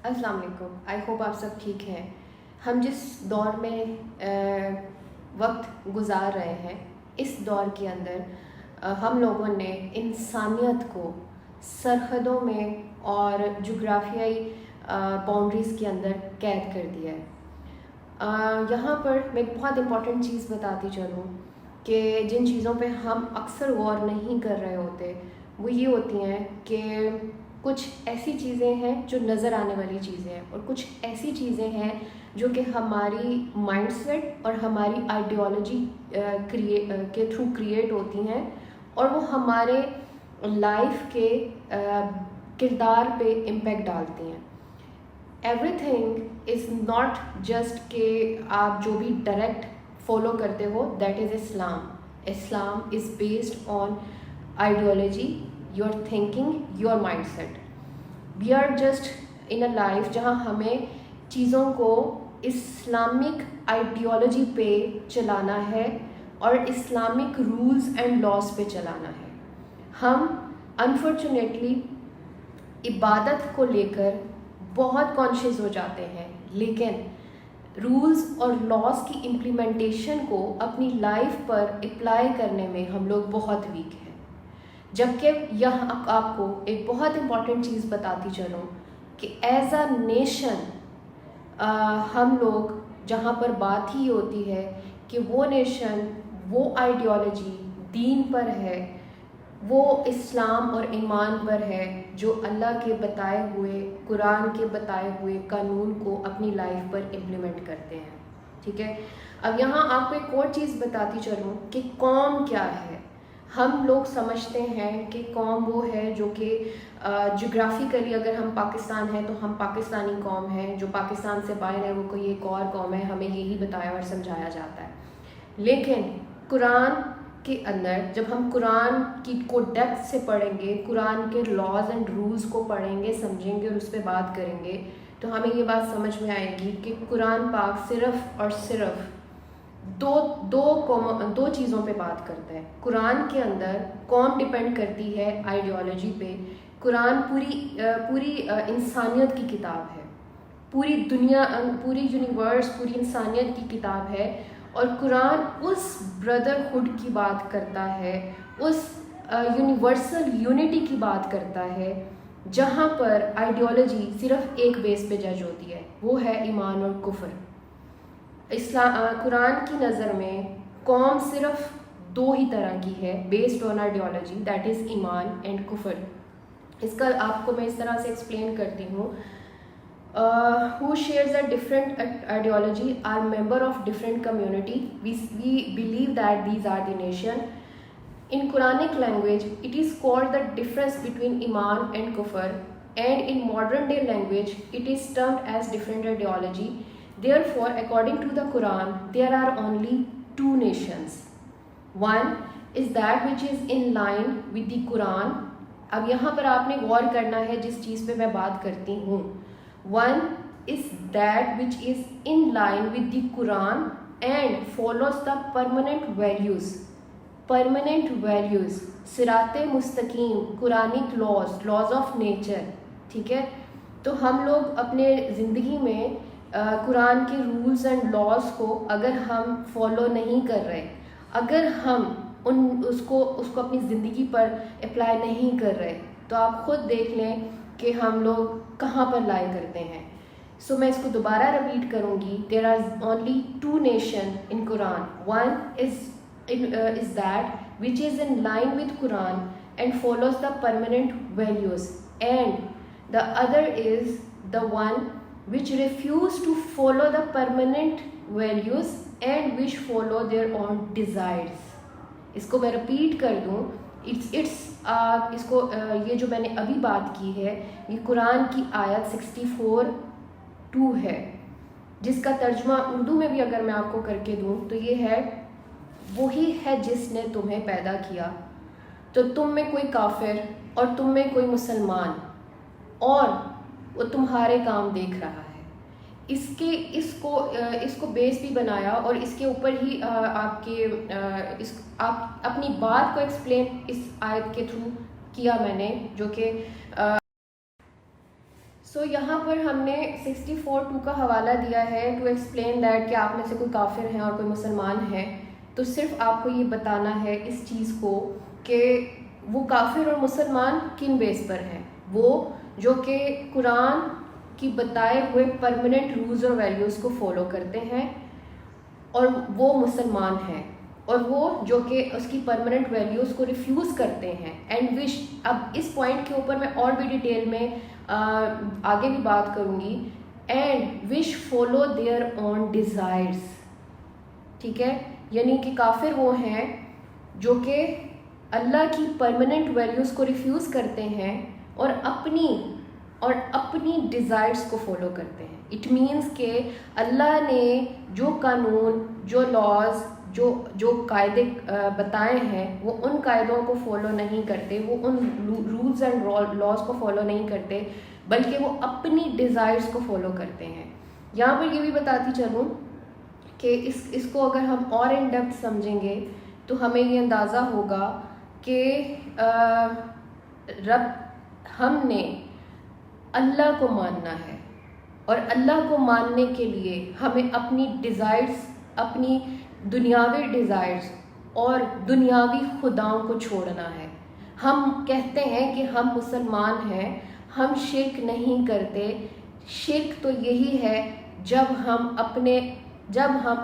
السلام علیکم. I hope آپ سب ٹھیک ہیں. ہم جس دور میں وقت گزار رہے ہیں اس دور کے اندر ہم لوگوں نے انسانیت کو سرحدوں میں اور جغرافیائی باؤنڈریز کے اندر قید کر دیا ہے. یہاں پر میں ایک بہت امپورٹنٹ چیز بتاتی چلوں کہ جن چیزوں پہ ہم اکثر غور نہیں کر رہے ہوتے وہ یہ ہوتی ہیں کہ کچھ ایسی چیزیں ہیں جو نظر آنے والی چیزیں ہیں اور کچھ ایسی چیزیں ہیں جو کہ ہماری مائنڈ سیٹ اور ہماری آئیڈیالوجی کے تھرو کریٹ ہوتی ہیں اور وہ ہمارے لائف کے کردار پہ امپیکٹ ڈالتی ہیں. Everything is not just کہ آپ جو بھی ڈائریکٹ فالو کرتے ہو that is Islam. Islam is based on ideology, your thinking, your mindset. We are just in a life جہاں ہمیں چیزوں کو اسلامک آئیڈیالوجی پہ چلانا ہے اور اسلامک رولز اینڈ لاز پہ چلانا ہے. ہم انفارچونیٹلی عبادت کو لے کر بہت کانشیس ہو جاتے ہیں لیکن رولز اور لاز کی امپلیمنٹیشن کو اپنی لائف پر اپلائی کرنے میں ہم لوگ بہت ویک ہیں. جبکہ یہاں آپ کو ایک بہت امپورٹنٹ چیز بتاتی چلوں کہ ایز اے نیشن ہم لوگ جہاں پر بات ہی ہوتی ہے کہ وہ نیشن وہ آئیڈیالوجی دین پر ہے, وہ اسلام اور ایمان پر ہے جو اللہ کے بتائے ہوئے قرآن کے بتائے ہوئے قانون کو اپنی لائف پر امپلیمنٹ کرتے ہیں. ٹھیک ہے. اب یہاں آپ کو ایک اور چیز بتاتی چلوں کہ قوم کیا ہے. ہم لوگ سمجھتے ہیں کہ قوم وہ ہے جو کہ جغرافیکلی اگر ہم پاکستان ہیں تو ہم پاکستانی قوم ہیں, جو پاکستان سے باہر ہے وہ کوئی ایک اور قوم ہے, ہمیں یہی بتایا اور سمجھایا جاتا ہے. لیکن قرآن کے اندر جب ہم قرآن کی کو ڈیپتھ سے پڑھیں گے, قرآن کے لاز اینڈ رولز کو پڑھیں گے, سمجھیں گے اور اس پہ بات کریں گے تو ہمیں یہ بات سمجھ میں آئے گی کہ قرآن پاک صرف اور صرف دو چیزوں پہ بات کرتا ہے. قرآن کے اندر قوم ڈپینڈ کرتی ہے آئیڈیالوجی پہ. قرآن پوری انسانیت کی کتاب ہے, پوری دنیا, پوری یونیورس, پوری انسانیت کی کتاب ہے. اور قرآن اس بردرہڈ کی بات کرتا ہے, اس یونیورسل یونٹی کی بات کرتا ہے جہاں پر آئیڈیالوجی صرف ایک بیس پہ جج ہوتی ہے, وہ ہے ایمان اور کفر. قرآن کی نظر میں قوم صرف دو ہی طرح کی ہے based on ideology, that is ایمان اینڈ کفر. اس کا آپ کو میں اس طرح سے ایکسپلین کرتی ہوں. who shares a different ideology are member of different community. We believe that these are the nation. In Quranic language, it is called the difference between Iman and Kufr, and in modern day language, it is termed as different ideology. Therefore, according to the Quran, there are only two nations. One is that which is in line with the Quran. اب یہاں پر آپ نے غور کرنا ہے جس چیز پہ میں بات کرتی ہوں. One is that which is in line with the Quran and follows the permanent values. Permanent values, صراط مستقیم, قرآنک laws of nature. ٹھیک ہے. تو ہم لوگ اپنے زندگی میں قرآن کے رولز اینڈ لاز کو اگر ہم فالو نہیں کر رہے, اگر ہم اس کو اپنی زندگی پر اپلائی نہیں کر رہے تو آپ خود دیکھ لیں کہ ہم لوگ کہاں پر لائے کرتے ہیں. سو میں اس کو دوبارہ ریپیٹ کروں گی. There are only two nation in Quran. One is that which is in line with Quran and follows the permanent values, and the other is the one which refuse to follow the permanent values and which follow their own desires. اس کو میں repeat کر دوں. اس کو یہ جو میں نے ابھی بات کی ہے یہ قرآن کی آیت 64:2 ہے, جس کا ترجمہ اردو میں بھی اگر میں آپ کو کر کے دوں تو یہ ہے, وہی ہے جس نے تمہیں پیدا کیا تو تم میں کوئی کافر اور تم میں کوئی مسلمان, اور وہ تمہارے کام دیکھ رہا ہے. اس کو بیس بھی بنایا اور اس کے اوپر ہی آپ اپنی بات کو ایکسپلین اس آیت کے تھرو کیا میں نے, جو کہ سو یہاں پر ہم نے 64:2 کا حوالہ دیا ہے ٹو ایکسپلین دیٹ کہ آپ میں سے کوئی کافر ہیں اور کوئی مسلمان ہے، تو صرف آپ کو یہ بتانا ہے اس چیز کو کہ وہ کافر اور مسلمان کن بیس پر ہیں، وہ جو کہ قرآن کی بتائے ہوئے پرماننٹ رولز اور ویلیوز کو فالو کرتے ہیں اور وہ مسلمان ہیں، اور وہ جو کہ اس کی پرماننٹ ویلیوز کو ریفیوز کرتے ہیں اینڈ وش. اب اس پوائنٹ کے اوپر میں اور بھی ڈیٹیل میں آگے بھی بات کروں گی. And which follow their own desires. ٹھیک ہے، یعنی کہ کافر وہ ہیں جو کہ اللہ کی پرماننٹ ویلیوز کو ریفیوز کرتے ہیں اور اپنی ڈیزائرز کو فالو کرتے ہیں. اٹ مینس کہ اللہ نے جو قانون، جو لاز، جو قاعدے بتائے ہیں وہ ان قاعدوں کو فالو نہیں کرتے، وہ ان رولز اینڈ لاز کو فالو نہیں کرتے، بلکہ وہ اپنی ڈیزائرز کو فالو کرتے ہیں. یہاں پر یہ بھی بتاتی چلوں کہ اس کو اگر ہم اور ان ڈیپتھ سمجھیں گے تو ہمیں یہ اندازہ ہوگا کہ ہم نے اللہ کو ماننا ہے، اور اللہ کو ماننے کے لیے ہمیں اپنی ڈیزائرز، اپنی دنیاوی ڈیزائرز اور دنیاوی خداؤں کو چھوڑنا ہے. ہم کہتے ہیں کہ ہم مسلمان ہیں، ہم شرک نہیں کرتے. شرک تو یہی ہے جب ہم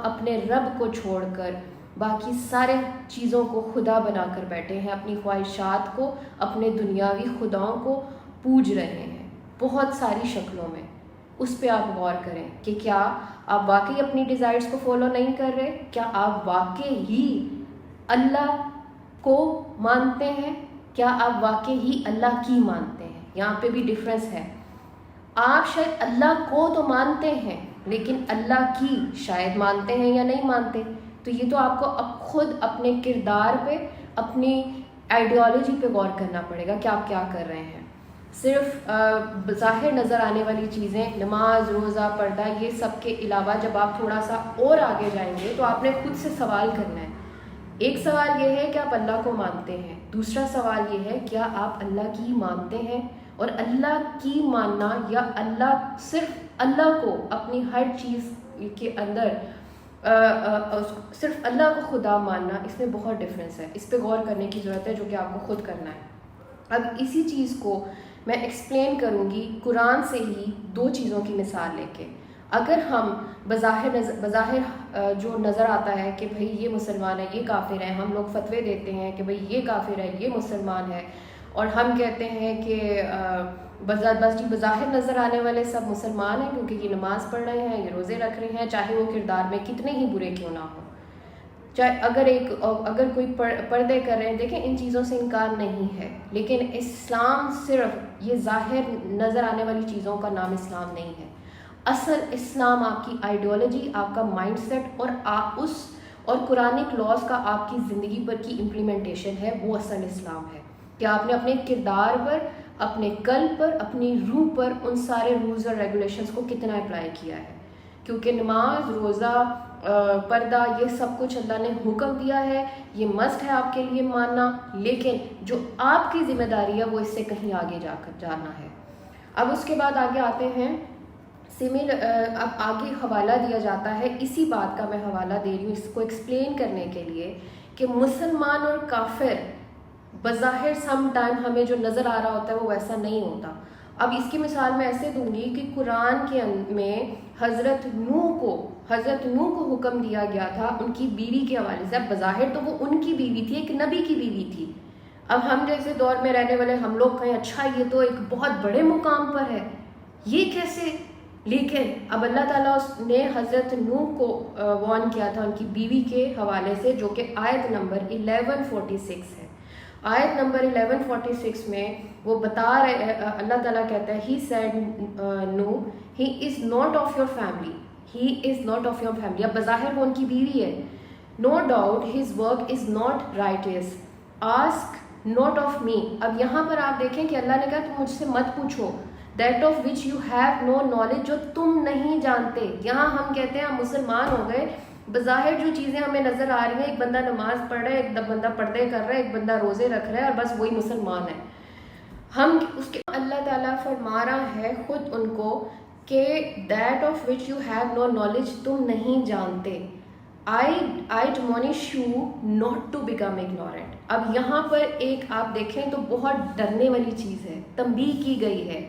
اپنے رب کو چھوڑ کر باقی سارے چیزوں کو خدا بنا کر بیٹھے ہیں، اپنی خواہشات کو، اپنے دنیاوی خداؤں کو پوج رہے ہیں بہت ساری شکلوں میں. اس پہ آپ غور کریں کہ کیا آپ واقعی اپنی ڈیزائرز کو فالو نہیں کر رہے؟ کیا آپ واقعی ہی اللہ کو مانتے ہیں؟ کیا آپ واقعی ہی اللہ کی مانتے ہیں؟ یہاں پہ بھی ڈفرینس ہے. آپ شاید اللہ کو تو مانتے ہیں لیکن اللہ کی شاید مانتے ہیں یا نہیں مانتے. تو یہ تو آپ کو خود اپنے کردار پہ، اپنی آئیڈیالوجی پہ غور کرنا پڑے گا کہ آپ کیا کر رہے ہیں. صرف بظاہر نظر آنے والی چیزیں، نماز، روزہ، پردہ، یہ سب کے علاوہ جب آپ تھوڑا سا اور آگے جائیں گے تو آپ نے خود سے سوال کرنا ہے. ایک سوال یہ ہے کہ آپ اللہ کو مانتے ہیں، دوسرا سوال یہ ہے کیا آپ اللہ کی مانتے ہیں؟ اور اللہ کی ماننا یا صرف اللہ کو اپنی ہر چیز کے اندر صرف اللہ کو خدا ماننا، اس میں بہت ڈفرینس ہے. اس پہ غور کرنے کی ضرورت ہے جو کہ آپ کو خود کرنا ہے. اب اسی چیز کو میں ایکسپلین کروں گی قرآن سے ہی دو چیزوں کی مثال لے کے. اگر ہم بظاہر جو نظر آتا ہے کہ بھئی یہ مسلمان ہے، یہ کافر ہے، ہم لوگ فتوے دیتے ہیں کہ بھئی یہ کافر ہے، یہ مسلمان ہے، اور ہم کہتے ہیں کہ بظاہر نظر آنے والے سب مسلمان ہیں کیونکہ یہ نماز پڑھ رہے ہیں، یہ روزے رکھ رہے ہیں، چاہے وہ کردار میں کتنے ہی برے کیوں نہ ہوں، چاہے اگر کوئی پردے کر رہے ہیں. دیکھیں ان چیزوں سے انکار نہیں ہے، لیکن اسلام صرف یہ ظاہر نظر آنے والی چیزوں کا نام اسلام نہیں ہے. اصل اسلام آپ کی آئیڈیالوجی، آپ کا مائنڈ سیٹ اور قرآنک لاز کا آپ کی زندگی پر کی امپلیمنٹیشن ہے. وہ اصل اسلام ہے کہ آپ نے اپنے کردار پر، اپنے قلب پر، اپنی روح پر ان سارے رولز اور ریگولیشنز کو کتنا اپلائی کیا ہے. کیونکہ نماز، روزہ، پردہ، یہ سب کچھ اللہ نے حکم دیا ہے، یہ مسٹ ہے آپ کے لیے ماننا، لیکن جو آپ کی ذمہ داری ہے وہ اس سے کہیں آگے جا کر جانا ہے. اب اس کے بعد آگے آتے ہیں اب آگے حوالہ دیا جاتا ہے. اسی بات کا میں حوالہ دے رہی ہوں اس کو ایکسپلین کرنے کے لیے کہ مسلمان اور کافر بظاہر سم ٹائم ہمیں جو نظر آ رہا ہوتا ہے وہ ویسا نہیں ہوتا. اب اس کی مثال میں ایسے دوں گی کہ قرآن کے میں حضرت نوح کو حکم دیا گیا تھا ان کی بیوی کے حوالے سے. اب بظاہر تو وہ ان کی بیوی تھی، ایک نبی کی بیوی تھی. اب ہم جیسے دور میں رہنے والے ہم لوگ کہیں اچھا یہ تو ایک بہت بڑے مقام پر ہے، یہ کیسے؟ لیکن اب اللہ تعالیٰ نے حضرت نوح کو وارن کیا تھا ان کی بیوی کے حوالے سے، جو کہ آیت نمبر 1146 ہے. آیت نمبر 1146 میں وہ بتا رہے، اللہ تعالیٰ کہتا ہے he said no he is not of your family, he is not of your family. اب بظاہر وہ ان کی بیوی ہے. No doubt his work is not رائٹیس، ask not of me. اب یہاں پر آپ دیکھیں کہ اللہ نے کہا تم مجھ سے مت پوچھو، that of which you have no knowledge, جو تم نہیں جانتے. یہاں ہم کہتے ہیں ہم مسلمان ہو گئے، بظاہر جو چیزیں ہمیں نظر آ رہی ہیں، ایک بندہ نماز پڑھ رہا ہے، ایک بندہ پردے کر رہا ہے، ایک بندہ روزے رکھ رہا ہے، اور بس وہی مسلمان ہے. ہم اس کے اللہ تعالیٰ فرما رہا ہے خود ان کو کہ that of which you have no knowledge, تم نہیں جانتے. I admonish you not to become ignorant. اب یہاں پر ایک آپ دیکھیں تو بہت ڈرنے والی چیز ہے، تنبیہ کی گئی ہے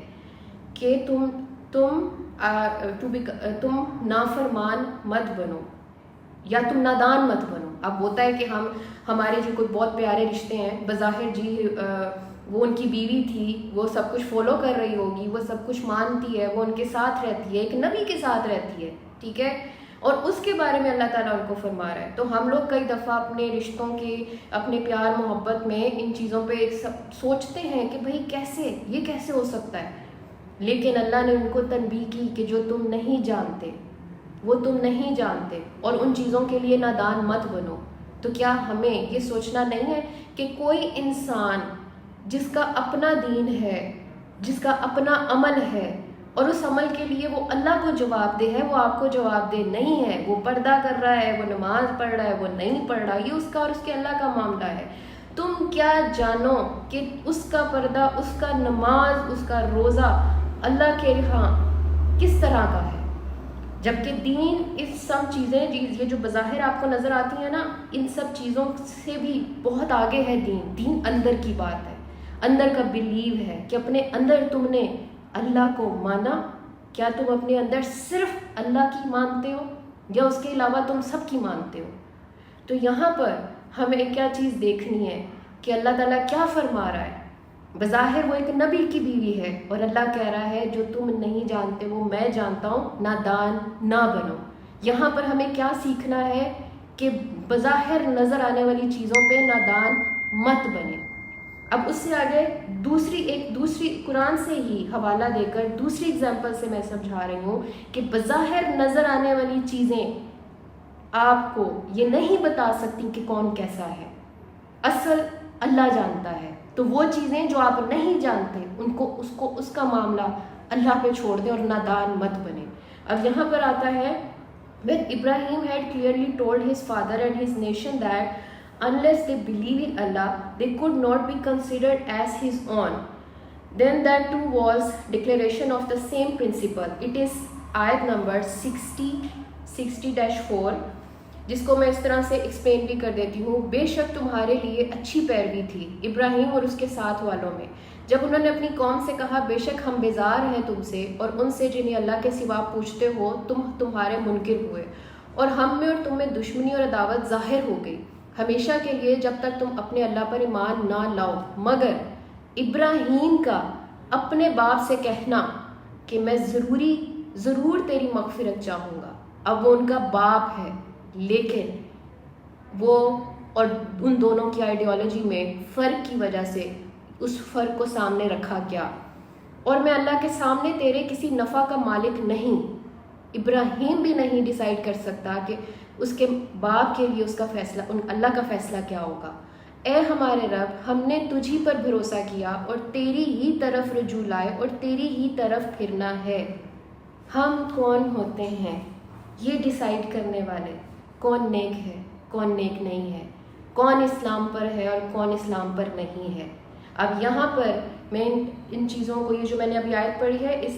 کہ تم نافرمان مت بنو یا تم نادان مت بنو. اب ہوتا ہے کہ ہمارے جو کوئی بہت پیارے رشتے ہیں، بظاہر جی وہ ان کی بیوی تھی، وہ سب کچھ فالو کر رہی ہوگی، وہ سب کچھ مانتی ہے، وہ ان کے ساتھ رہتی ہے، ایک نبی کے ساتھ رہتی ہے، ٹھیک ہے، اور اس کے بارے میں اللہ تعالیٰ ان کو فرما رہا ہے. تو ہم لوگ کئی دفعہ اپنے رشتوں کے، اپنے پیار محبت میں ان چیزوں پہ سوچتے ہیں کہ بھئی کیسے یہ کیسے ہو سکتا ہے، لیکن اللہ نے ان کو تنبیہ کی کہ جو تم نہیں جانتے وہ تم نہیں جانتے، اور ان چیزوں کے لیے نادان مت بنو. تو کیا ہمیں یہ سوچنا نہیں ہے کہ کوئی انسان جس کا اپنا دین ہے، جس کا اپنا عمل ہے، اور اس عمل کے لیے وہ اللہ کو جواب دہ ہے، وہ آپ کو جواب دہ نہیں ہے، وہ پردہ کر رہا ہے، وہ نماز پڑھ رہا ہے، وہ نہیں پڑھ رہا، یہ اس کا اور اس کے اللہ کا معاملہ ہے. تم کیا جانو کہ اس کا پردہ، اس کا نماز، اس کا روزہ اللہ کے ہاں کس طرح کا ہے، جبکہ دین اس سب چیزیں یہ جو بظاہر آپ کو نظر آتی ہیں نا، ان سب چیزوں سے بھی بہت آگے ہے. دین اندر کی بات ہے، اندر کا بلیو ہے کہ اپنے اندر تم نے اللہ کو مانا. کیا تم اپنے اندر صرف اللہ کی مانتے ہو یا اس کے علاوہ تم سب کی مانتے ہو؟ تو یہاں پر ہمیں کیا چیز دیکھنی ہے کہ اللہ تعالیٰ کیا فرما رہا ہے. بظاہر وہ ایک نبی کی بیوی ہے، اور اللہ کہہ رہا ہے جو تم نہیں جانتے وہ میں جانتا ہوں، نادان نہ بنو. یہاں پر ہمیں کیا سیکھنا ہے کہ بظاہر نظر آنے والی چیزوں پہ نادان مت بنے. اب اس سے آگے دوسری قرآن سے ہی حوالہ دے کر دوسری اگزامپل سے میں سمجھا رہی ہوں کہ بظاہر نظر آنے والی چیزیں آپ کو یہ نہیں بتا سکتی کہ کون کیسا ہے، اصل اللہ جانتا ہے. تو وہ چیزیں جو آپ نہیں جانتے اس کا معاملہ اللہ پہ چھوڑ دیں اور نادان مت بنے. اب یہاں پر آتا ہے when Ibrahim had clearly told his father and his nation that unless they believe in Allah, they could not be considered as his own. Then that too was declaration of the same principle. It is ayat number 60-4 جس کو میں اس طرح سے explain بھی کر دیتی ہوں. بے شک تمہارے لیے اچھی پیروی تھی ابراہیم اور اس کے ساتھ والوں میں، جب انہوں نے اپنی قوم سے کہا بے شک ہم بیزار ہیں تم سے اور ان سے جنہیں اللہ کے سوا پوچھتے ہو، تمہارے منکر ہوئے، اور ہم میں اور تم میں دشمنی اور عداوت ظاہر ہو گئی ہمیشہ کے لیے جب تک تم اپنے اللہ پر ایمان نہ لاؤ، مگر ابراہیم کا اپنے باپ سے کہنا کہ میں ضرور تیری مغفرت چاہوں گا. اب وہ ان کا باپ ہے، لیکن وہ اور ان دونوں کی آئیڈیالوجی میں فرق کی وجہ سے اس فرق کو سامنے رکھا گیا. اور میں اللہ کے سامنے تیرے کسی نفع کا مالک نہیں. ابراہیم بھی نہیں ڈیسائیڈ کر سکتا کہ اس کے باپ کے لیے اس کا فیصلہ، اللہ کا فیصلہ کیا ہوگا. اے ہمارے رب، ہم نے تجھی پر بھروسہ کیا اور تیری ہی طرف رجوع لائے اور تیری ہی طرف پھرنا ہے. ہم کون ہوتے ہیں یہ ڈیسائیڈ کرنے والے؟ کون نیک ہے، کون نیک نہیں ہے، کون اسلام پر ہے اور کون اسلام پر نہیں ہے. اب یہاں پر میں ان چیزوں کو، یہ جو میں نے ابھی آیت پڑھی ہے اٹس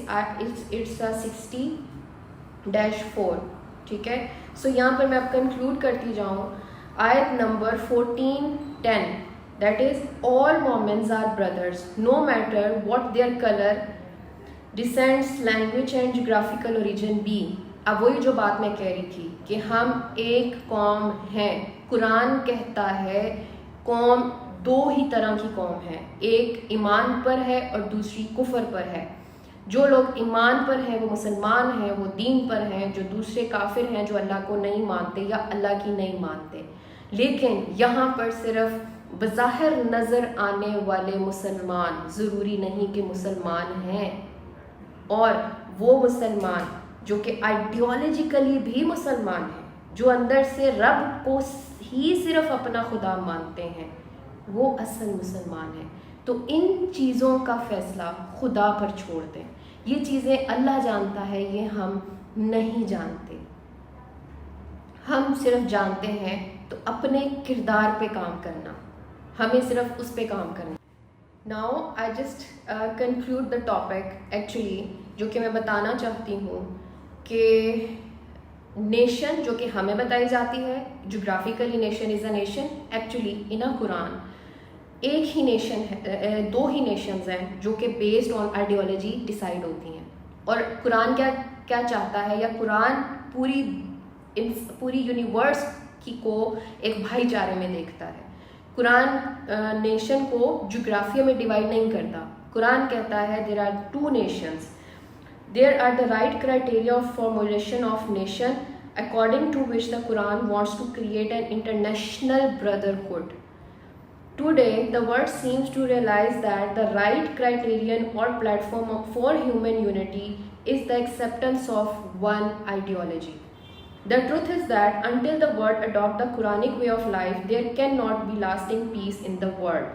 60-4، ٹھیک ہے. سو یہاں پر میں اب کنکلوڈ کرتی جاؤں. آیت number 14-10 that is all Mormons are brothers no matter what their color, descent, language and geographical origin be. اب وہی جو بات میں کہہ رہی تھی کہ ہم ایک قوم ہیں. قرآن کہتا ہے قوم دو ہی طرح کی قوم ہے، ایک ایمان پر ہے اور دوسری کفر پر ہے. جو لوگ ایمان پر ہیں وہ مسلمان ہیں، وہ دین پر ہیں. جو دوسرے کافر ہیں جو اللہ کو نہیں مانتے یا اللہ کی نہیں مانتے. لیکن یہاں پر صرف بظاہر نظر آنے والے مسلمان ضروری نہیں کہ مسلمان ہیں، اور وہ مسلمان جو کہ آئیڈیالوجیکلی بھی مسلمان ہیں، جو اندر سے رب کو ہی صرف اپنا خدا مانتے ہیں، وہ اصل مسلمان ہیں. تو ان چیزوں کا فیصلہ خدا پر چھوڑ دیں. یہ چیزیں اللہ جانتا ہے، یہ ہم نہیں جانتے. ہم صرف جانتے ہیں تو اپنے کردار پہ کام کرنا، ہمیں صرف اس پہ کام کرنا. Now I just conclude the topic. Actually جو کہ میں بتانا چاہتی ہوں کہ نیشن جو کہ ہمیں بتائی جاتی ہے, geographically nation is a nation, actually in a Quran ایک ہی نیشن ہے, دو ہی نیشنز ہیں جو کہ بیسڈ آن آئیڈیالوجی ڈیسائیڈ ہوتی ہیں. اور قرآن کیا چاہتا ہے, یا قرآن پوری یونیورس کو ایک بھائی چارے میں دیکھتا ہے. قرآن نیشن کو جغرافیہ میں ڈیوائڈ نہیں کرتا. قرآن کہتا ہے there are two nations, there are the right criteria of formulation of nation according to which the Quran wants to create an international brotherhood. Today, the world seems to realize that the right criterion or platform for human unity is the acceptance of one ideology. The truth is that until the world adopt the Quranic way of life, there cannot be lasting peace in the world.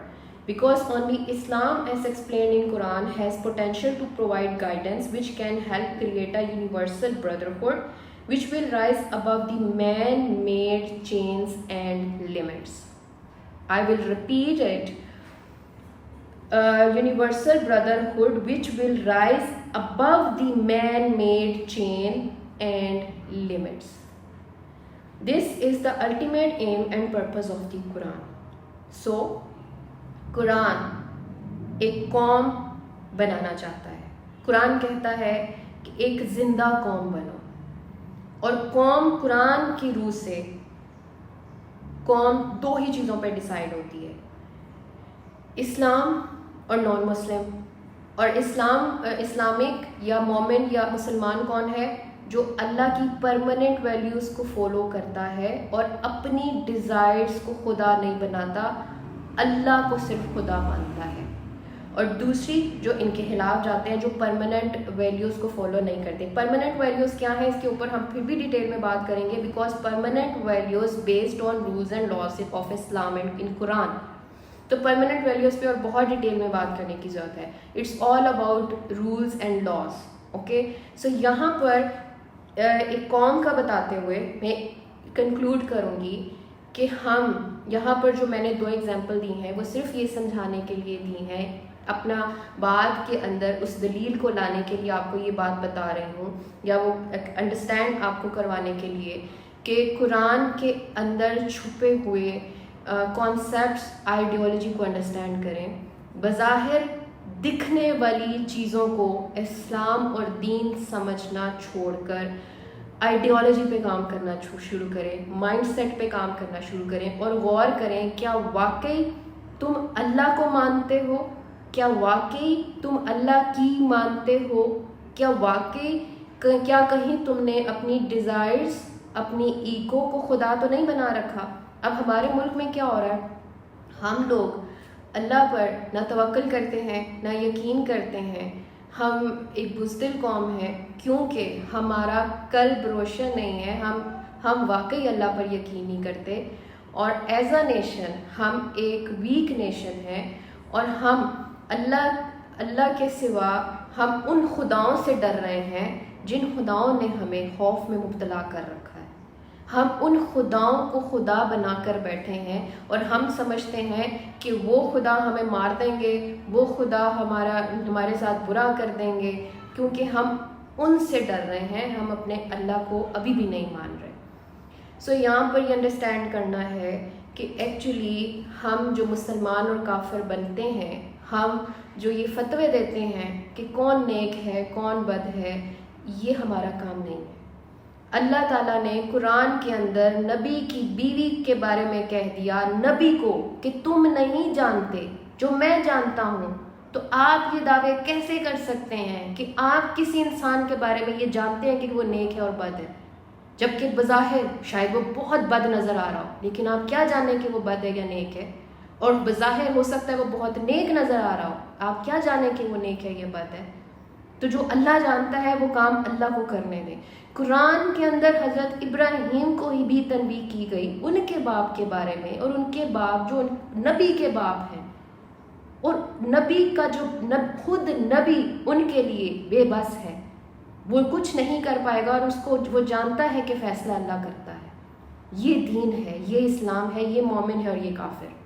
Because only Islam, as explained in Quran, has potential to provide guidance which can help create a universal brotherhood which will rise above the man-made chains and limits. I will repeat it. Universal brotherhood which will rise above the man-made chain and limits. This is the ultimate aim and purpose of the Quran. So, قرآن ایک قوم بنانا چاہتا ہے. قرآن کہتا ہے کہ ایک زندہ قوم بنو, اور قوم قرآن کی روح سے قوم دو ہی چیزوں پہ ڈیسائیڈ ہوتی ہے, اسلام اور نان مسلم. اور اسلامک یا مومن یا مسلمان کون ہے؟ جو اللہ کی پرماننٹ ویلیوز کو فالو کرتا ہے اور اپنی ڈیزائرز کو خدا نہیں بناتا, اللہ کو صرف خدا مانتا ہے. اور دوسری جو ان کے خلاف جاتے ہیں, جو پرماننٹ ویلیوز کو فالو نہیں کرتے. پرماننٹ ویلیوز کیا ہیں اس کے اوپر ہم پھر بھی ڈیٹیل میں بات کریں گے, because permanent values based on rules and laws of Islam and in Quran. تو پرماننٹ ویلیوز پہ اور بہت ڈیٹیل میں بات کرنے کی ضرورت ہے. It's all about rules and laws. Okay, so یہاں پر ایک قوم کا بتاتے ہوئے میں کنکلوڈ کروں گی کہ ہم یہاں پر جو میں نے دو ایگزامپل دی ہیں وہ صرف یہ سمجھانے کے لیے دی ہیں, اپنا بات کے اندر اس دلیل کو لانے کے لیے آپ کو یہ بات بتا رہی ہوں, یا وہ انڈرسٹینڈ آپ کو کروانے کے لیے کہ قرآن کے اندر چھپے ہوئے کانسیپٹس آئیڈیالوجی کو انڈرسٹینڈ کریں. بظاہر دکھنے والی چیزوں کو اسلام اور دین سمجھنا چھوڑ کر آئیڈیالوجی پہ کام کرنا شروع کریں, مائنڈ سیٹ پہ کام کرنا شروع کریں, اور غور کریں کیا واقعی تم اللہ کو مانتے ہو, کیا واقعی تم اللہ کی مانتے ہو, کیا کہیں تم نے اپنی ڈیزائرز, اپنی ایگو کو خدا تو نہیں بنا رکھا. اب ہمارے ملک میں کیا ہو رہا ہے, ہم لوگ اللہ پر نہ توکل کرتے ہیں نہ یقین کرتے ہیں. ہم ایک بزدل قوم ہے کیونکہ ہمارا قلب روشن نہیں ہے, ہم واقعی اللہ پر یقین نہیں کرتے, اور ایز اے نیشن ہم ایک ویک نیشن ہیں, اور ہم اللہ کے سوا ہم ان خداؤں سے ڈر رہے ہیں جن خداؤں نے ہمیں خوف میں مبتلا کر رکھا ہے. ہم ان خداؤں کو خدا بنا کر بیٹھے ہیں, اور ہم سمجھتے ہیں کہ وہ خدا ہمیں مار دیں گے, وہ خدا ہمارے ساتھ برا کر دیں گے, کیونکہ ہم ان سے ڈر رہے ہیں, ہم اپنے اللہ کو ابھی بھی نہیں مان رہے. سو یہاں پر یہ انڈرسٹینڈ کرنا ہے کہ ایکچولی ہم جو مسلمان اور کافر بنتے ہیں, ہم جو یہ فتوے دیتے ہیں کہ کون نیک ہے کون بد ہے, یہ ہمارا کام نہیں ہے. اللہ تعالیٰ نے قرآن کے اندر نبی کی بیوی کے بارے میں کہہ دیا نبی کو کہ تم نہیں جانتے جو میں جانتا ہوں, تو آپ یہ دعوے کیسے کر سکتے ہیں کہ آپ کسی انسان کے بارے میں یہ جانتے ہیں کہ وہ نیک ہے اور بد ہے, جبکہ بظاہر شاید وہ بہت بد نظر آ رہا ہو, لیکن آپ کیا جانیں کہ وہ بد ہے یا نیک ہے؟ اور بظاہر ہو سکتا ہے وہ بہت نیک نظر آ رہا ہو, آپ کیا جانیں کہ وہ نیک ہے یا بد ہے؟ تو جو اللہ جانتا ہے وہ کام اللہ کو کرنے دیں. قرآن کے اندر حضرت ابراہیم کو ہی بھی تنبیہ کی گئی ان کے باپ کے بارے میں, اور ان کے باپ جو نبی کے باپ ہیں, اور نبی کا جو خود نبی ان کے لیے بے بس ہے, وہ کچھ نہیں کر پائے گا, اور اس کو وہ جانتا ہے کہ فیصلہ اللہ کرتا ہے. یہ دین ہے, یہ اسلام ہے, یہ مومن ہے اور یہ کافر.